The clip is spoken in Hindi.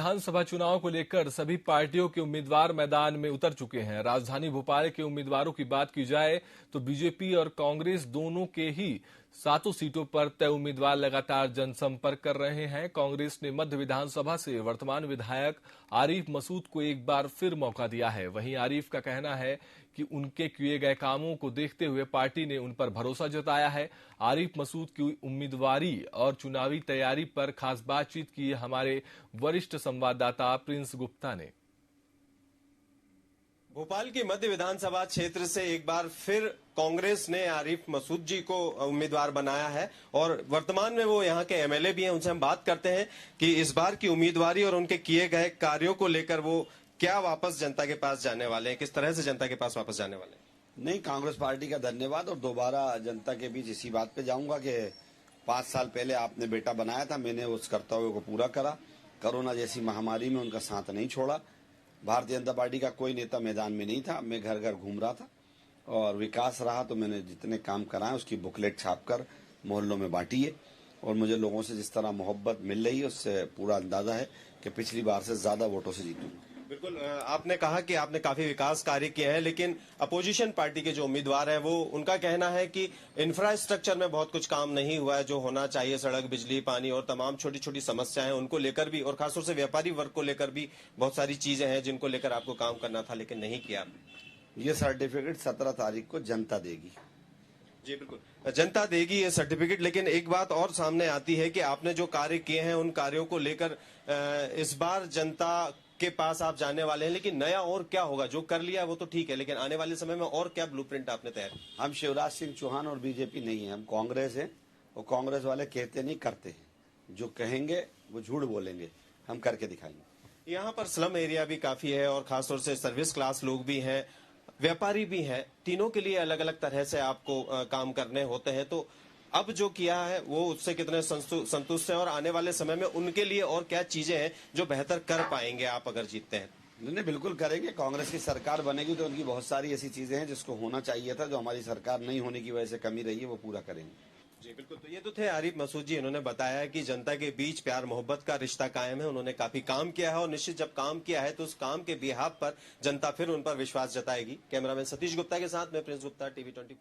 विधानसभा चुनाव को लेकर सभी पार्टियों के उम्मीदवार मैदान में उतर चुके हैं। राजधानी भोपाल के उम्मीदवारों की बात की जाए तो बीजेपी और कांग्रेस दोनों के ही 7 सीटों पर तय उम्मीदवार लगातार जनसंपर्क कर रहे हैं। कांग्रेस ने मध्य विधानसभा से वर्तमान विधायक आरिफ मसूद को एक बार फिर मौका दिया है। वहीं आरिफ का कहना है कि उनके किए गए कामों को देखते हुए पार्टी ने उन पर भरोसा जताया है। आरिफ मसूद की उम्मीदवारी और चुनावी तैयारी पर खास बातचीत की हमारे वरिष्ठ संवाददाता प्रिंस गुप्ता ने। भोपाल की मध्य विधानसभा क्षेत्र से एक बार फिर कांग्रेस ने आरिफ मसूद जी को उम्मीदवार बनाया है और वर्तमान में वो यहाँ के एमएलए भी हैं। उनसे हम बात करते हैं कि इस बार की उम्मीदवारी और उनके किए गए कार्यों को लेकर वो क्या वापस जनता के पास जाने वाले हैं, किस तरह से जनता के पास वापस जाने वाले हैं। नहीं, कांग्रेस पार्टी का धन्यवाद और दोबारा जनता के बीच इसी बात पे जाऊंगा कि 5 साल पहले आपने बेटा बनाया था, मैंने उस कर्तव्य को पूरा करा। कोरोना जैसी महामारी में उनका साथ नहीं छोड़ा। भारतीय जनता पार्टी का कोई नेता मैदान में नहीं था, मैं घर घर घूम रहा था और विकास रहा तो मैंने जितने काम कराए उसकी बुकलेट छापकर मोहल्लों में बांटी है और मुझे लोगों से जिस तरह मोहब्बत मिल रही है उससे पूरा अंदाजा है कि पिछली बार से ज्यादा वोटों से जीतूंगा। बिल्कुल, आपने कहा कि आपने काफी विकास कार्य किए हैं, लेकिन अपोजिशन पार्टी के जो उम्मीदवार हैं वो उनका कहना है कि इंफ्रास्ट्रक्चर में बहुत कुछ काम नहीं हुआ है, जो होना चाहिए सड़क, बिजली, पानी और तमाम छोटी छोटी समस्याएं उनको लेकर भी, और खासतौर से व्यापारी वर्ग को लेकर भी बहुत सारी चीजें हैं जिनको लेकर आपको काम करना था लेकिन नहीं किया। ये सर्टिफिकेट 17 तारीख को जनता देगी। जी बिल्कुल, जनता देगी ये सर्टिफिकेट। लेकिन एक बात और सामने आती है कि आपने जो कार्य किए हैं उन कार्यों को लेकर इस बार जनता के पास आप जाने वाले हैं, लेकिन नया और क्या होगा? जो कर लिया वो तो ठीक है, लेकिन आने वाले समय में और क्या ब्लूप्रिंट आपने तैयार? हम शिवराज सिंह चौहान और बीजेपी नहीं है, हम कांग्रेस हैं और कांग्रेस वाले कहते नहीं करते हैं। जो कहेंगे वो झूठ बोलेंगे, हम करके दिखाएंगे। यहाँ पर स्लम एरिया भी काफी है और खासतौर से सर्विस क्लास लोग भी हैं, व्यापारी भी हैं, तीनों के लिए अलग अलग तरह से आपको काम करने होते हैं। तो अब जो किया है वो उससे कितने संतुष्ट हैं और आने वाले समय में उनके लिए और क्या चीजें हैं जो बेहतर कर पाएंगे आप अगर जीतते हैं? नहीं, बिल्कुल करेंगे। कांग्रेस की सरकार बनेगी तो उनकी बहुत सारी ऐसी चीजें हैं जिसको होना चाहिए था, जो हमारी सरकार नहीं होने की वजह से कमी रही है, वो पूरा करेंगे। जी बिल्कुल, तो ये तो थे आरिफ मसूद जी। इन्होंने बताया कि जनता के बीच प्यार मोहब्बत का रिश्ता कायम है। उन्होंने काफी काम किया है और निश्चित जब काम किया है तो उस काम के बिहाफ पर जनता फिर उन पर विश्वास जताएगी। कैमरामैन सतीश गुप्ता के साथ मैं प्रिंस गुप्ता, TV 24।